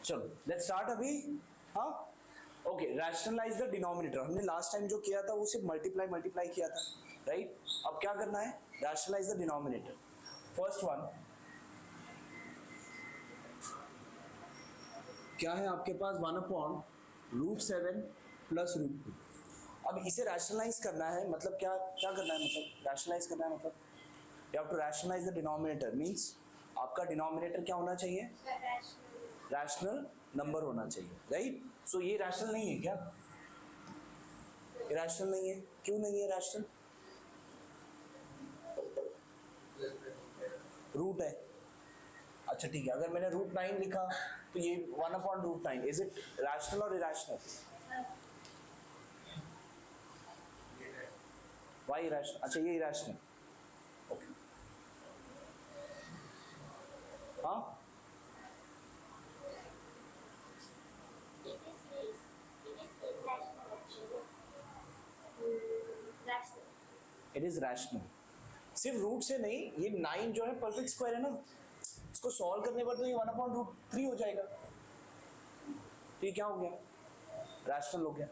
चलो let's start अभी। हाँ ओके, रैशनलाइज द डिनोमिनेटर। हमने लास्ट टाइम जो किया था वो सिर्फ मल्टीप्लाई किया था, राइट? अब क्या करना है? Rationalise the denominator. First one क्या है आपके पास? 1/√7 प्लस √2। अब इसे रैशनलाइज करना है, मतलब क्या क्या करना है? मतलब रैशनलाइज करना है मतलब you have to rationalise the denominator. Means आपका डिनोमिनेटर क्या होना चाहिए? रैशनल नंबर होना चाहिए, राइट? सो ये रैशनल नहीं है क्या? रैशनल नहीं है। क्यों नहीं है रैशनल? रूट है। अच्छा ठीक है, अगर मैंने √9 लिखा तो ये 1/√9 इज इट रैशनल और इरैशनल? Why irrational? अच्छा ये इरैशनल, ओके। हाँ इट इज रैशनल। सिर्फ रूट से नहीं, ये 9 जो है परफेक्ट स्क्वायर है ना, इसको सॉल्व करने पर तो ये 1/√3 हो जाएगा। तो ये क्या हो गया? रैशनल हो गया।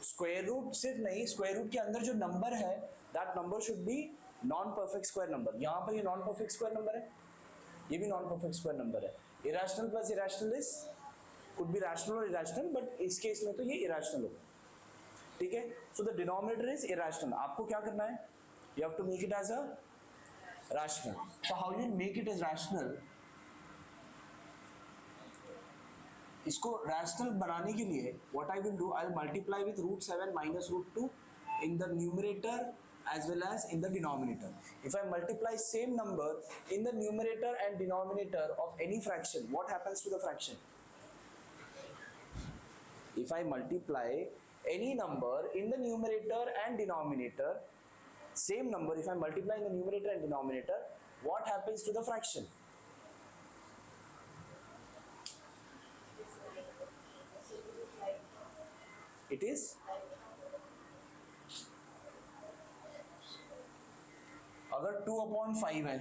स्क्वायर रूट सिर्फ नहीं, स्क्वायर रूट के अंदर जो नंबर है that number should be non perfect square number. यहाँ पर ये नॉन परफेक्ट स्क्वायर नंबर है, ये भी नॉन परफेक्ट स्क्वायर नंबर है। Irrational plus irrational is could be rational और इरैशनल, बट इस केस में तो ये इरैशनल होगा, ठीक है? So the denominator is irrational. आपको क्या करना है? You have to make it as a rational. So how you make it as rational? इसको रैशनल बनाने के लिए what I will do, I will multiply with √7 minus √2 in the numerator as well as in the denominator. If I multiply same number in the numerator and denominator of any fraction, what happens to the fraction? If I multiply any number in the numerator and denominator, same number, if I multiply in the numerator and denominator, what happens to the fraction? It is अगर 2/5 है,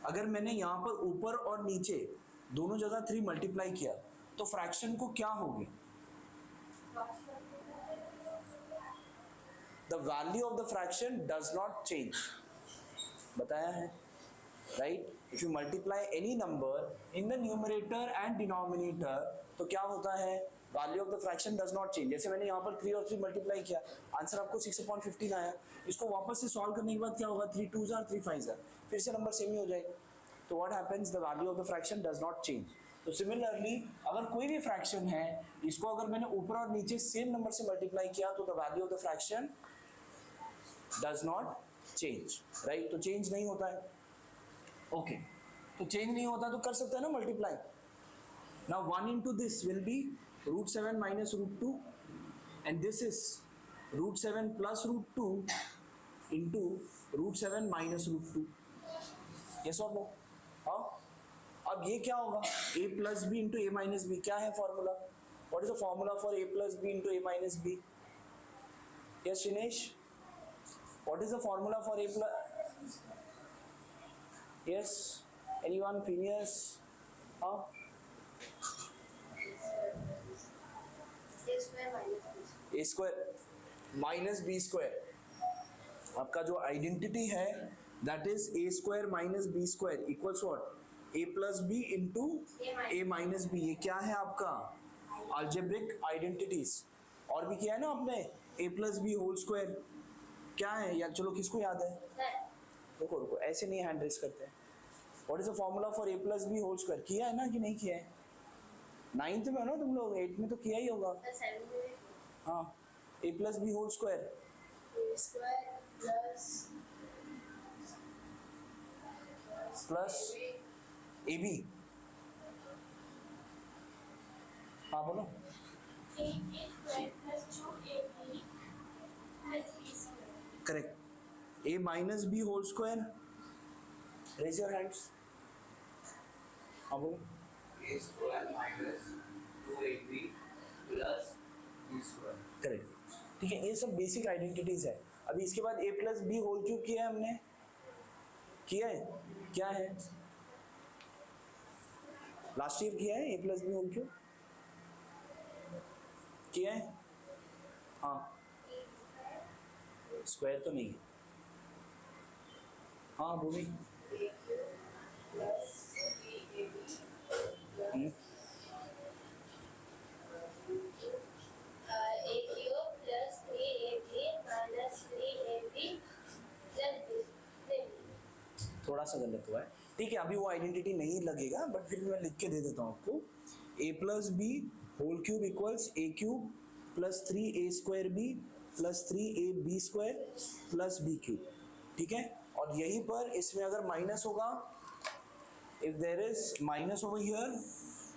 अगर मैंने यहां पर ऊपर और नीचे दोनों जगह 3 मल्टीप्लाई किया तो फ्रैक्शन को क्या होगी? The value of the fraction does not change, बताया है, right? If you multiply any number in the numerator and denominator तो क्या होता है? Value of the fraction does not change. जैसे मैंने यहाँ पर 3 और 3 मल्टीप्लाई किया, आंसर आपको 6/15 आया। इसको वापस से सॉल्व करने के बाद क्या होगा? 3 2s are 3 5s are, फिर से नंबर सेम ही हो जाएगा। तो what happens? The value of the fraction does not change. तो सिमिलरली अगर कोई भी फ्रैक्शन है, इसको अगर मैंने ऊपर और नीचे सेम नंबर से मल्टीप्लाई किया तो the value of the fraction does not change, right? तो चेंज नहीं होता है, ओके। तो चेंज नहीं होता तो कर सकते हैं ना multiply. Now 1 into this will be √7 minus √2 and this is √7 plus √2 into √7 minus √2। yes or no? हाँ, अब ये क्या होगा? a plus b into a minus b। क्या है formula? what is the formula for a plus b into a minus b? yes Shinesh, what is the formula for a plus? yes, anyone? Phineas? हाँ, a square minus b square। आपका जो identity है that is a square minus b square equals what? a plus b into a minus b। ये क्या है आपका? algebraic identities। और भी किया है ना आपने, a plus b whole square क्या है यार? चलो किसको याद है? रुको रुको, ऐसे नहीं हैंड रेस करते हैं। What is the formula for a plus b whole square? किया है ना कि नहीं किया है? 9th में हो ना तुम लोग, 8th में तो किया ही होगा। हाँ, a plus b whole square plus ab। हाँ बोलो। Correct. a minus b whole square, raise your hands। हाँ बोलो। a square minus 2ab plus b square। Correct, ठीक है। ये सब बेसिक आइडेंटिटीज है। अभी इसके बाद a plus b whole cube किया है हमने, किया है? क्या है? लास्ट ईयर किया है ए प्लस बी होल क्यूब किया है? हाँ स्क्वायर तो नहीं है। हाँ वो भी थोड़ा सा गलत हुआ है, ठीक है अभी वो आइडेंटिटी नहीं लगेगा बट फिर मैं लिख के दे देता हूँ आपको। A plus B whole cube equals A cube plus 3a² B plus 3ab² plus B cube, ठीक है। और यहीं पर इसमें अगर माइनस होगा, if there is minus over here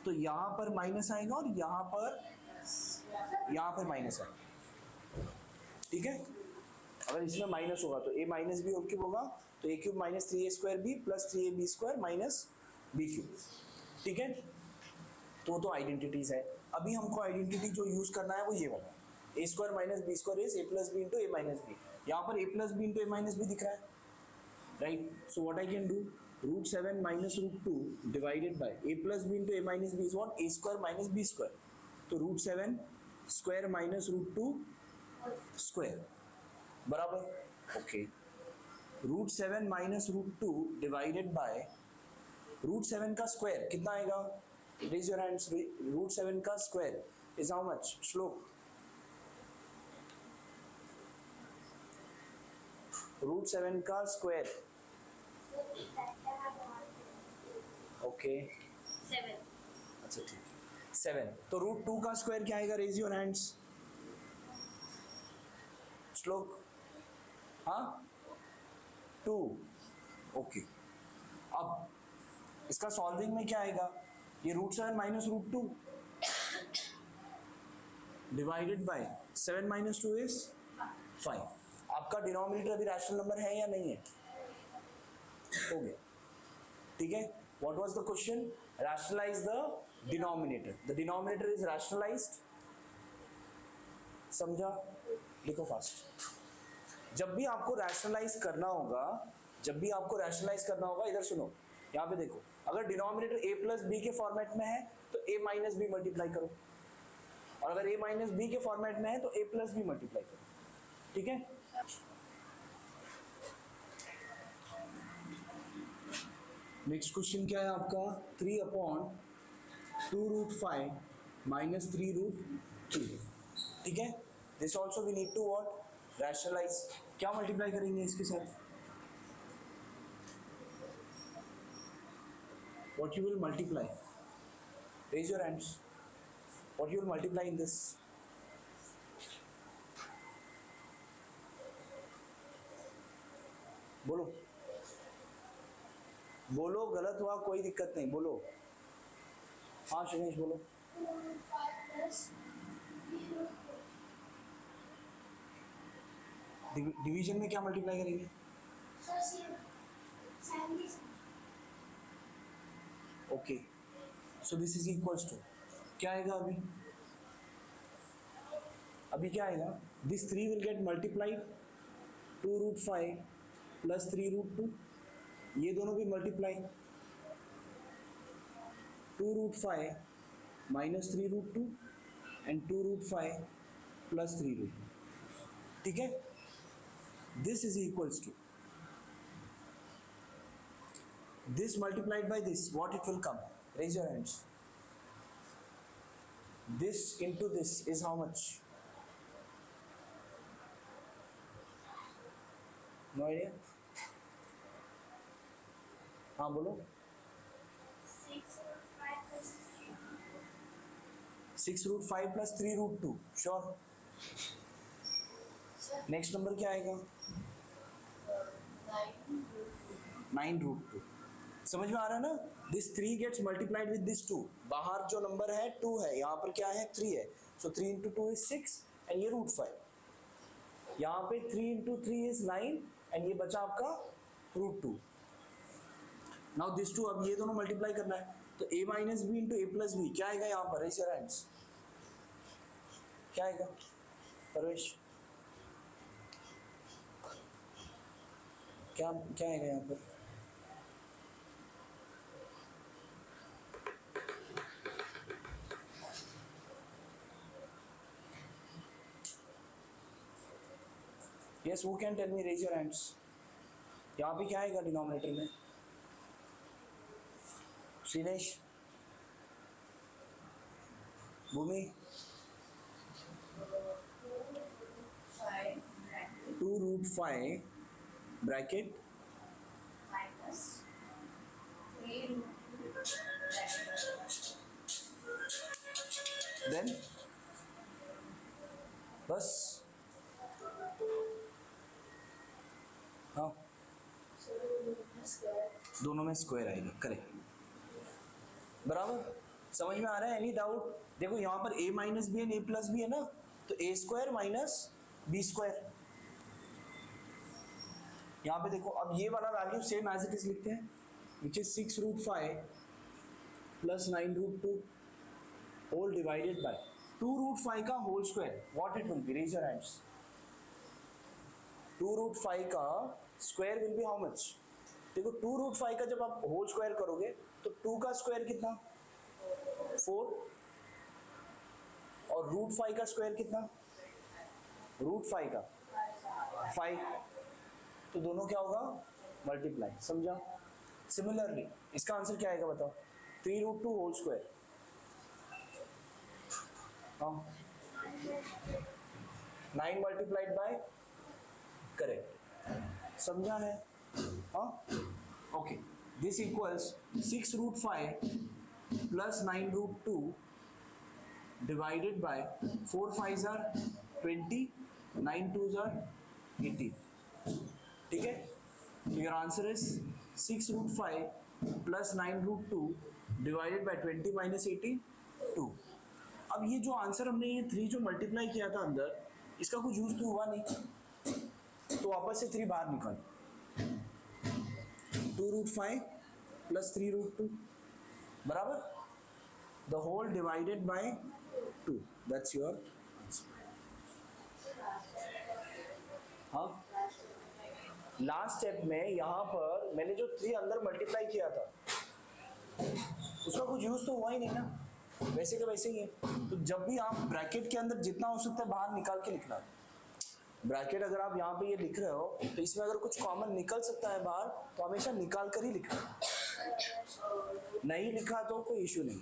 तो यहाँ पर माइनस आएगा और यहाँ पर माइनस आएगा, ठीक है। अगर इसमें माइनस होगा तो a minus b whole cube होगा, तो a cube minus 3a² B plus 3ab² minus b cube, ठीक है। तो आइडेंटिटीज है। अभी हमको आइडेंटिटी जो यूज करना है वो ये वाला, a² minus b² is a plus b into a minus b. यहाँ पर a plus b into a minus b दिख रहा है, right. So what I can do, √7 minus √2 divided by a plus b into a minus b is what a² minus b²। तो √7 square minus √2 square बराबर okay. √7 minus √2 divided by √7 का square कितना आएगा, raise your hands. √7 का square is how much श्लोक, √7 का square okay 7। अच्छा ठीक है 7। तो √2 का स्क्वायर क्या आएगा, रेज योर हैंड्स श्लोक। हाँ 2 ओके। अब इसका सॉल्विंग में क्या आएगा, ये √7 minus √2 divided by 7 minus 2 is 5। आपका डिनोमिनेटर अभी रैशनल नंबर है या नहीं है, हो गया, ठीक है। What was the question, rationalise the denominator, the denominator is rationalised, समझा, लिखो फास्ट। जब भी आपको रैशनलाइज करना होगा, इधर सुनो, यहाँ पे देखो, अगर डिनोमिनेटर a प्लस बी के फॉर्मेट में है तो a माइनस बी मल्टीप्लाई करो, और अगर a माइनस बी के फॉर्मेट में है तो a प्लस बी मल्टीप्लाई करो, ठीक है। नेक्स्ट क्वेश्चन क्या है आपका, 3/2√5 माइनस 3√3, ठीक है। This also we need to what, rationalise. क्या मल्टीप्लाई करेंगे इसके साथ, what you will multiply, raise your hands, what you will multiply in this, बोलो बोलो, गलत हुआ कोई दिक्कत नहीं, बोलो। हाँ सुनेश बोलो। डिवीजन में क्या मल्टीप्लाई करेंगे, okay. So this is equals to क्या आएगा, अभी क्या आएगा, this 3 will get multiplied 2√5 plus 3√2, ये दोनों भी मल्टीप्लाई 2√5 माइनस 3√2 एंड 2√5 प्लस 3√2, ठीक है। This is equals to this multiplied by this, what it will come, raise your hands, this into this is how much, no idea, हाँ बोलो। 6√5 plus 3√2, sure. Next number क्या आएगा, 9√2, समझ में आ रहा है ना। This 3 gets multiplied with this 2, बाहर जो नंबर है 2 है, यहाँ पर क्या है 3 है, सो 3 into 2 is 6 एंड ये √5, यहाँ पे 3 into 3 is 9 एंड ये बचा आपका √2। नाउ दिस 2, अब ये दोनों मल्टीप्लाई करना है, तो a minus b into a plus b क्या आएगा यहाँ पर, रेज योर हैंड्स, क्या आएगा परवेश, क्या आएगा यहाँ पर, yes, who can tell me, raise your hands. यहाँ पे क्या आएगा डिनोमिनेटर में? Shrinesh, Bhumi, 2 root 5 bracket minus 3 root 2 then बस, हाँ दोनों में स्क्वायर आएगा, करेक्ट, बराबर। समझ में आ रहा है? Any doubt? देखो यहाँ पर a minus b and a plus b है ना, तो a square minus b square. यहाँ पे देखो, अब ये वाला value same as it is लिखते हैं, which is 6 root 5 plus 9 root 2 whole divided by 2 root 5 का whole square, what it will be, raise your hands. 2 root 5 का square will be how much? देखो 2 रूट 5 का जब आप होल स्क्वायर करोगे तो 2 का स्क्वायर कितना? 4, और रूट 5 का स्क्वायर कितना? रूट 5 का 5, तो दोनों क्या होगा? मल्टीप्लाई, समझा? सिमिलरली इसका आंसर क्या आएगा बताओ? 3 रूट 2 होल स्क्वायर, हाँ 9 मल्टीप्लाइड बाय, करेक्ट, समझा है? हाँ okay, this equals 6 root 5 plus 9 root 2 divided by 4 5 are 20, 9 2 are 18, ठीक है? Your answer is 6 root 5 plus 9 root 2 divided by 20 minus 18, 2। अब ये जो आंसर हमने ये 3 जो मल्टीप्लाई किया था अंदर, इसका कुछ यूज तो हुआ नहीं, तो वापस से 3 बाहर निकाल, 2 रूट 5 प्लस 3 रूट 2 बराबर the whole divided by 2, that's your answer. हाँ, लास्ट स्टेप में यहाँ पर मैंने जो 3 अंदर मल्टीप्लाई किया था उसका कुछ यूज तो हुआ ही नहीं ना, वैसे के वैसे ही है। तो जब भी आप ब्रैकेट के अंदर जितना हो सकता है बाहर निकाल के लिखना। ब्रैकेट अगर आप यहाँ पे ये लिख रहे हो तो इसमें अगर कुछ कॉमन निकल सकता है बाहर तो हमेशा निकाल कर ही लिखना, नहीं लिखा तो कोई इशू नहीं।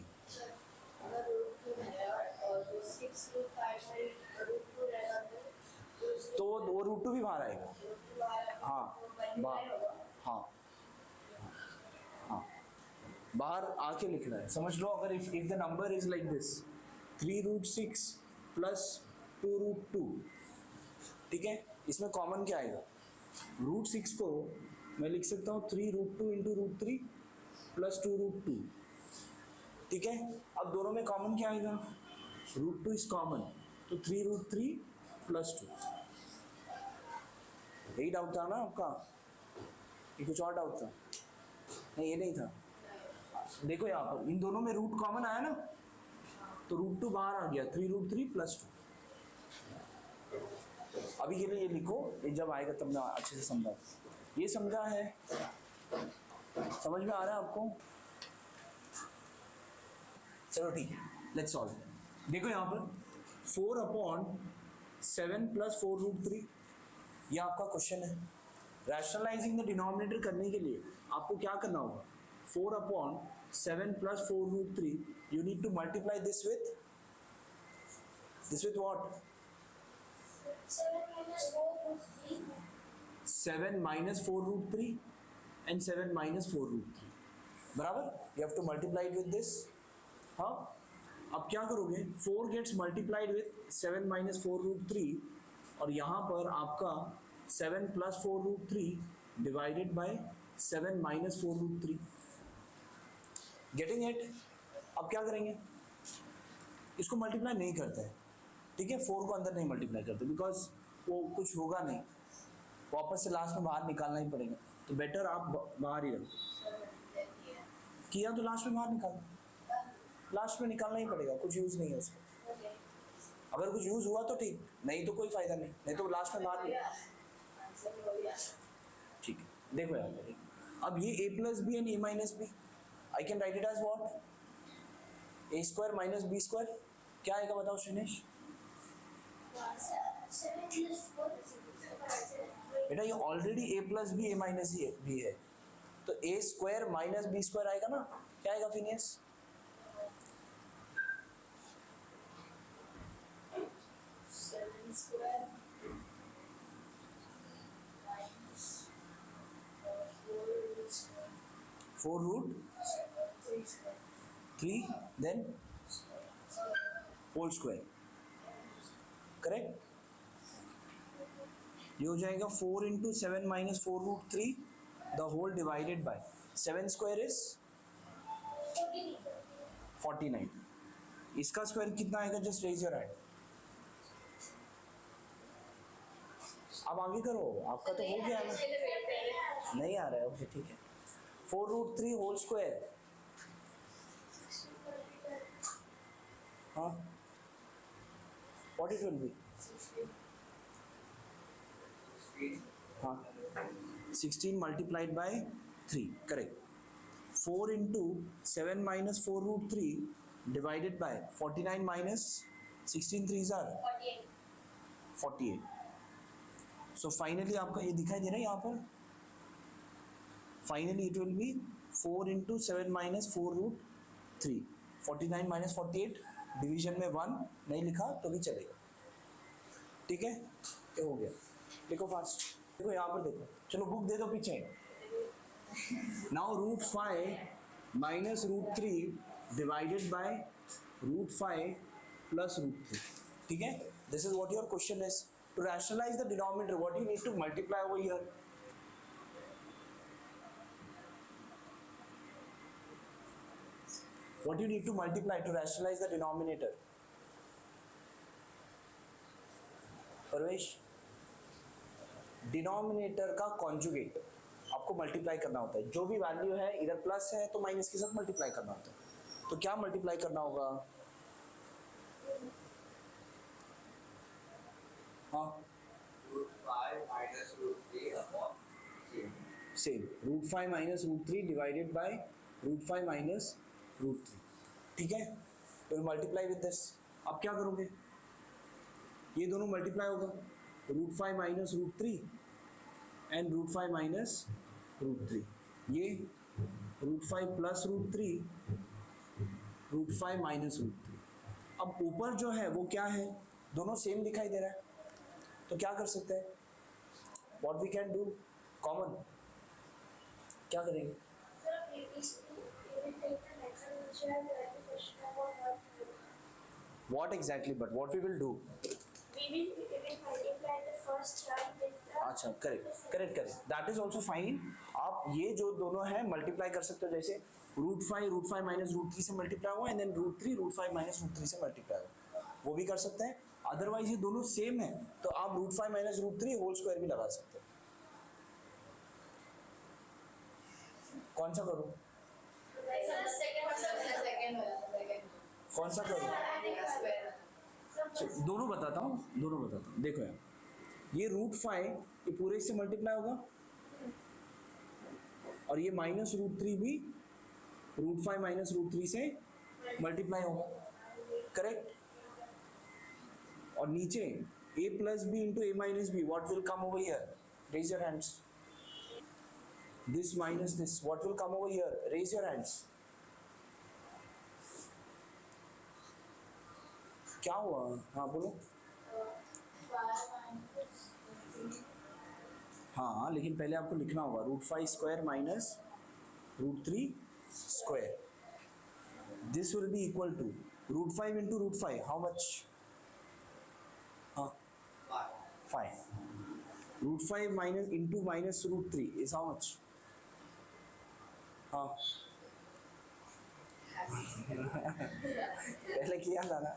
तो वो रूट 2 भी बाहर आएगा, हाँ हाँ हाँ, बाहर आके लिखना है, समझ लो। अगर if the number is like this 3 root 6 plus 2 root 2, ठीक है, इसमें कॉमन क्या आएगा? रूट 6 को मैं लिख सकता हूँ 3 root 2 into root 3 plus 2 root 2, ठीक है। अब दोनों में कॉमन क्या आएगा? रूट 2 इज कॉमन, तो 3 रूट 3 प्लस 2। यही डाउट था ना आपका? ये कुछ और डाउट था? नहीं, ये नहीं था। देखो यहाँ पर इन दोनों में रूट कॉमन आया ना, तो रूट 2 बाहर आ गया, 3 रूट 3 प्लस 2। अभी के लिए ये लिखो, ये जब आएगा तब मैं अच्छे से समझा। ये समझा है? समझ में आ रहा है आपको? चलो ठीक है, लेट्स सॉल्व। देखो यहाँ पर 4/7 प्लस 4 रूट 3, ये आपका क्वेश्चन है। रैशनलाइजिंग द डिनोमिनेटर करने के लिए आपको क्या करना होगा? 4/7 plus 4 root 3, you need to multiply this with what? 7 minus 4 root 3 and 7 minus 4 root 3, बराबर? You have to multiply it with this, हाँ। अब क्या करोगे? 4 gets multiplied with 7 minus 4 root 3, और यहाँ पर आपका 7 plus 4 root 3 divided by 7 minus 4 root 3, getting it? अब क्या करेंगे? इसको मल्टीप्लाई नहीं करते हैं, ठीक है, 4 को अंदर नहीं मल्टीप्लाई करते बिकॉज वो कुछ होगा नहीं, वापस से लास्ट में बाहर निकालना ही पड़ेगा, तो बेटर आप बाहर ही रखो। किया तो लास्ट में बाहर निकाल, लास्ट में निकालना ही पड़ेगा, कुछ यूज नहीं है उसका। अगर कुछ यूज हुआ तो ठीक, नहीं तो कोई फायदा नहीं, नहीं तो लास्ट में बाहर निकाल, ठीक है। देखो यार, अब ये a प्लस बी एंड a माइनस बी, I can write it as what? a square minus b square, क्या आएगा बताओ श्रीनेश? बेटा ये already a plus b a minus b है, तो a square minus b square आएगा ना, क्या आएगा Phineas? Four root three then whole square, correct? ये हो जाएगा 4 into 7 minus 4 root 3 the whole divided by 7 square is 49. इसका स्क्वायर कितना आएगा? Just raise your hand. अब आगे करो, आपका तो हो गया ना, नहीं आ रहा है, ओके ठीक है. 4 रूट 3 होल स्क्वायर, हाँ व्हाट इट विल बी? हाँ 16 multiplied by 3, correct. 4 into 7 minus 4 root 3 divided by 49 minus 16 3s are 48. So finally आपका ये दिखाई दे रहा है यहाँ पर, finally it will be 4 into 7 minus 4 root 3, 49 minus 48, division में 1 नहीं लिखा तो भी चलेगा, ठीक है? ये हो गया. देखो फास्ट, देखो यहाँ पर देखो, चलो बुक दे दो पीछे. Now root 5 minus root 3 divided by root 5 plus root 3, ठीक है? This is what your question is. To rationalise the denominator what you need to multiply over here. What do you need to multiply to rationalize the denominator? Parvesh, denominator का conjugate आपको multiply करना होता है. जो भी value है इधर plus है तो माइनस के साथ मल्टीप्लाई करना होता है. तो क्या मल्टीप्लाई करना होगा? हाँ same root 5 minus root 3 divided by root 5 minus root 3, ठीक है? तो मल्टीप्लाई विद दिस. अब क्या करोगे? ये दोनों मल्टीप्लाई होगा, root 5 minus root 3 and root 5 minus root 3. ये root 5 plus root 3, root 5 minus root 3. अब ऊपर जो है वो क्या है? दोनों सेम दिखाई दे रहा है, तो क्या कर सकते हैं? What we can do? Common क्या करेंगे? What exactly? But what we will do? We will multiply the first term with the. अच्छा correct. That is also fine. आप ये जो दोनों है मल्टीप्लाई कर सकते हो, जैसे रूट 5 माइनस रूट 3 से मल्टीप्लाई हुआ and then root 5 minus root 3 से मल्टीप्लाई हुआ, वो भी कर सकते हैं. अदरवाइज ये दोनों सेम है तो आप root 5 minus root 3 whole square भी लगा सकते हो. कौन सा करूं? कौन सा करूं? दोनों बताता हूँ. देखो यार, ये रूट 5 ये पूरे से मल्टीप्लाई होगा और ये माइनस रूट 3 भी रूट 5 माइनस रूट 3 से मल्टीप्लाई होगा, करेक्ट? और नीचे a plus b into a minus b, what will come over here? Raise your hands. This minus this, what will come over here? Raise your hands. क्या हुआ? हाँ बोलो. हाँ लेकिन पहले आपको लिखना होगा root 5 square minus root 3 square. This will be equal to root 5 into root 5, how much? हाँ 5. Root 5 minus into minus root 3 is how much? हाँ पहले किया था ना,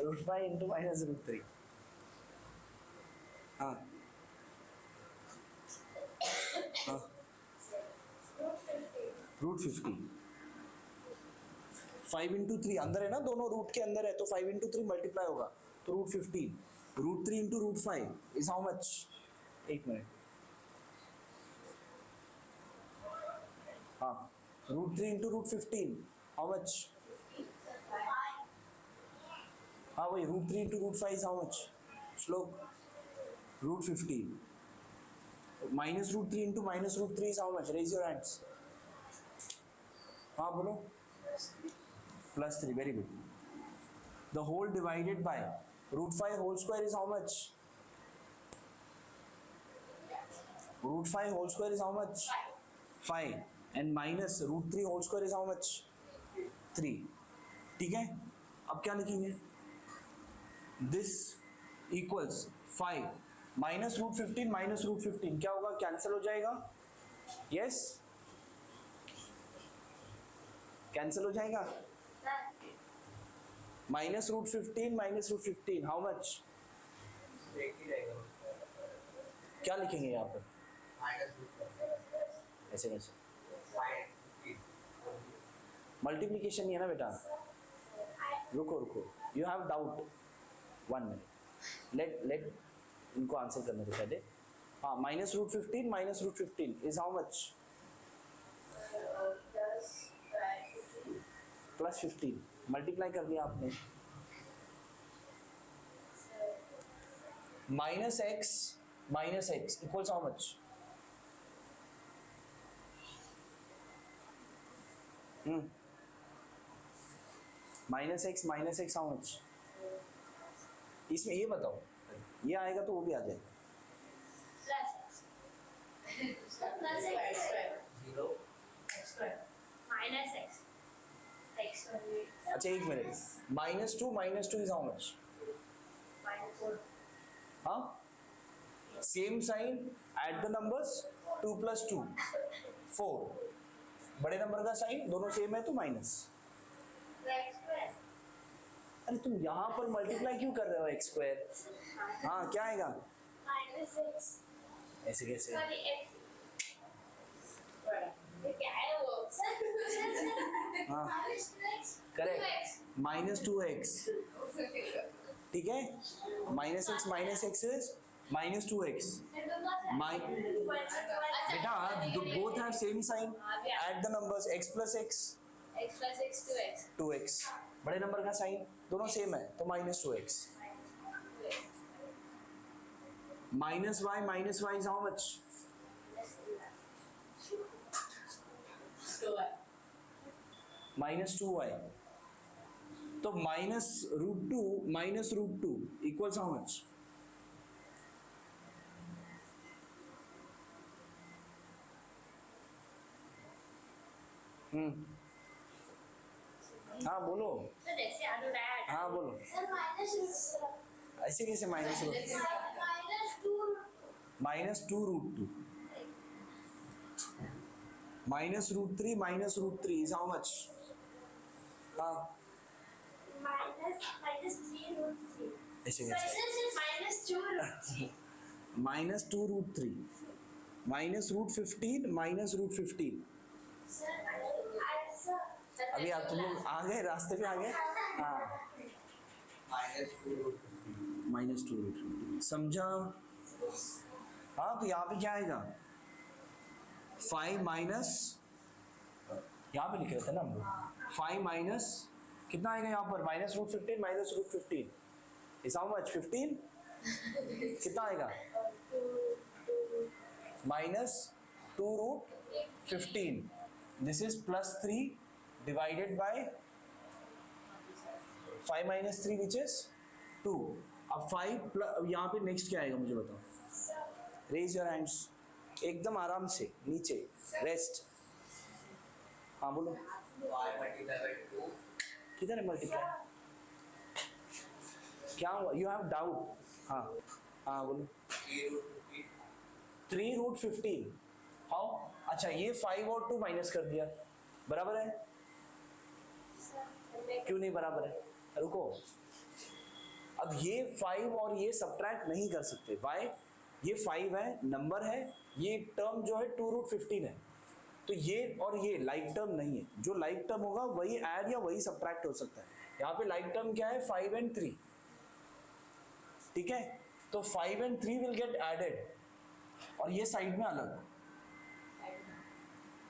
रूट 5 इंटू माइनस रूट 3. हाँ रूट 50. 5 इंटू 3 अंदर है ना, दोनों रूट के अंदर है तो 5 इंटू 3 मल्टीप्लाई होगा तो root 15. Root 3 into root 5 is how much? एक मिनट. हाँ root 3 into root 15 how much? हाँ वही root 3 into root 5 is how much? Shlok root 15. Minus root 3 into minus root 3 is how much? Raise your hands. हाँ बोलो. Plus 3. Very good. The whole divided by root 5 whole square is how much? Root 5 whole square is how much? 5. And minus root 3 whole square is how much? 3. ठीक है? अब क्या लिखेंगे? This equals 5 minus root 15 minus root 15 क्या होगा? Cancel हो जाएगा. Yes, cancel हो जाएगा. Minus root 15 minus root 15 how much? क्या लिखेंगे यहाँ पर? ऐसे कैसे? मल्टीप्लीकेशन नहीं है ना बेटा. रुको रुको, you have doubt. 1 minute. Let इनको आंसर करने से पहले. हाँ, minus root 15 minus root 15 is how much? Plus 15. Multiply कर दिया आपने. Minus x equals how much? Minus x how much? इसमें ये बताओ, ये आएगा तो वो भी आ जाएगा. अच्छा एक minute. Minus two is how much? हाँ, same sign at the numbers. 2 + 2 4. बड़े नंबर का साइन दोनों सेम है तो माइनस. अरे तुम यहाँ पर मल्टीप्लाई क्यों कर रहे हो? X square. हाँ क्या आएगा? ऐसे कैसे? हाँ करेक्ट. -2x. ठीक है. -x is -2x. बेटा both have same sign. Add the numbers x + x. 2x. बड़े नंबर का साइन दोनों सेम है तो -2x. -y is how much? -2y. तो -√2 equals how much? हाँ बोलो. हाँ बोलो. ऐसे कैसे -2? -2√2. -√3 is how much? हाँ ऐसे कैसे? -2√3 -√15 अभी आप तुम लोग आ गए, रास्ते पे आ गए. हाँ -2√15 समझा. हाँ तो यहाँ पे क्या आएगा? 5 माइनस, यहाँ पे लिख रहे थे ना हम लोग. 5 माइनस कितना आएगा यहाँ पर? -√15 इज हाउ मच? 15. कितना आएगा? -2√15. This is +3 divided by 5 - 3 which is 2. अब 5 यहाँ पे नेक्स्ट क्या आएगा मुझे बताओ. Raise your hands. एकदम आराम से नीचे. रेस्ट. हाँ बोलो. किधर है मल्टीप्लाई? क्या हुआ? You have doubt. हाँ बोलो. 3√15 हाउ? अच्छा ये 5 और 2 माइनस कर दिया, बराबर है? क्यों नहीं बराबर है? रुको. अब ये 5 और ये सब्ट्रैक्ट नहीं कर सकते. वाई? ये 5 है, नंबर है. ये टर्म जो है 2√15 है. तो ये और ये लाइक टर्म नहीं है. जो लाइक टर्म होगा वही ऐड या वही सब्ट्रैक्ट हो सकता है. यहाँ पे लाइक टर्म क्या है? 5 and 3. ठीक है. तो 5 and 3 विल गेट एडेड और ये साइड में अलग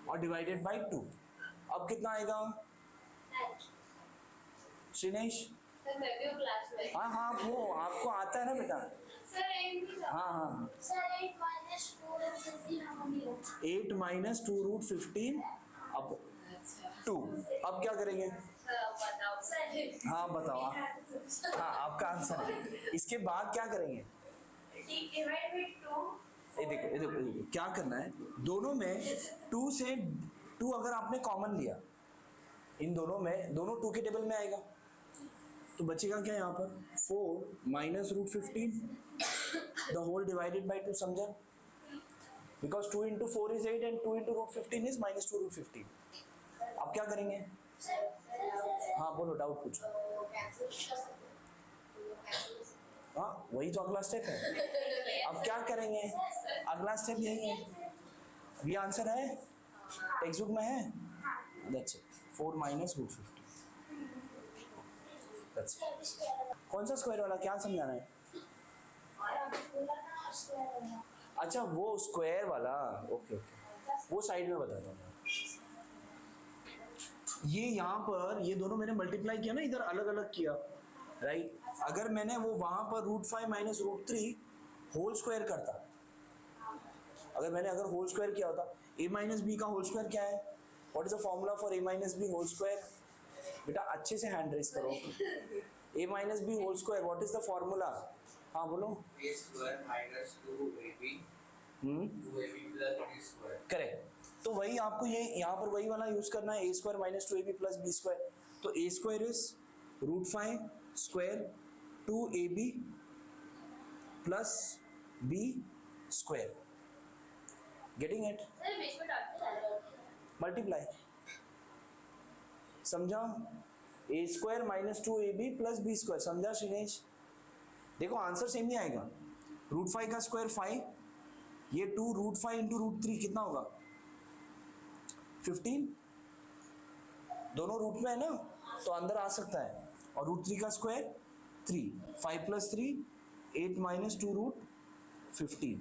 और डिवाइडेड बाय 2. अब कितना आएगा श्रीनेश? हाँ वो आपको आता है ना बेटा. Sir, 8 हाँ हाँ, Sir, 8 minus 2 root 15 how many होगा? 8 माइनस 2 रूट 15 अब 2। अब क्या करेंगे? बताओ सर। हाँ बताओ। हाँ आपका आंसर है। इसके बाद क्या करेंगे? Divide with 2. ये देखो ये देखो ये देखो, क्या करना है दोनों में 2 से 2 अगर आपने कॉमन लिया इन दोनों में, दोनों 2 के टेबल में आएगा तो बचेगा क्या यहाँ पर 4 minus root 15 the whole divided by 2। समझा? Because 2 into 4 is 8 and 2 into root 15 is minus 2 root 15। अब क्या करेंगे? हाँ बोलो, डाउट पूछो। हाँ वही तो अगला स्टेप है। अब क्या करेंगे? अगला स्टेप यही है। ये आंसर है, टेक्स्ट बुक में है। That's it, 4 minus root 15। That's it. कौन सा स्क्वायर वाला, क्या समझाना है? अच्छा वो स्क्वायर वाला, ओके ओके, वो साइड में बताता हूँ। ये यहाँ पर ये दोनों मैंने मल्टीप्लाई किया ना, इधर अलग अलग किया, राइट? अगर मैंने वो वहां पर root 5 minus root 3 whole square करता, अगर होल स्क्वायर किया होता, a माइनस बी का होल स्क्वायर क्या है? What is the formula for a minus b whole square? बेटा अच्छे से हैंड रेस करो। a minus b whole square, what is the formula? हाँ बोलो। a square minus 2ab 2ab plus b square। Correct. तो वही आपको ये यहाँ पर वही वाला यूज करना है, a square minus 2ab plus b square. तो a square is root 5 square 2ab plus b square. Getting it? Multiply. समझा? a square minus 2ab plus b square. समझा श्रीनेश? देखो आंसर सेम ही आएगा। रूट 5 का स्क्वायर 5, ये 2 root 5 into root 3 कितना होगा? 15। दोनों रूट में है ना, तो अंदर आ सकता है। और रूट 3 का स्क्वायर 3, 5 प्लस 3 8 माइनस 2 रूट 15।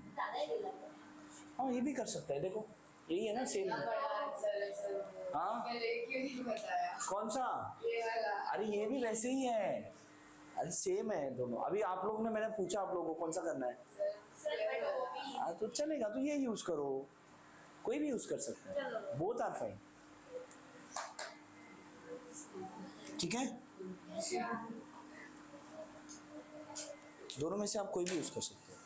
हाँ ये भी कर सकता है, देखो यही है ना, सेम है। हाँ कौन सा? अरे ये भी वैसे ही है, अरे सेम है दोनों। अभी आप लोग ने, मैंने पूछा आप लोगों को कौन सा करना है, हाँ तो चलेगा, तो ये यूज करो, कोई भी यूज कर सकते हैं, बोथ आर फाइन। ठीक है, दोनों में से आप कोई भी यूज कर सकते हो।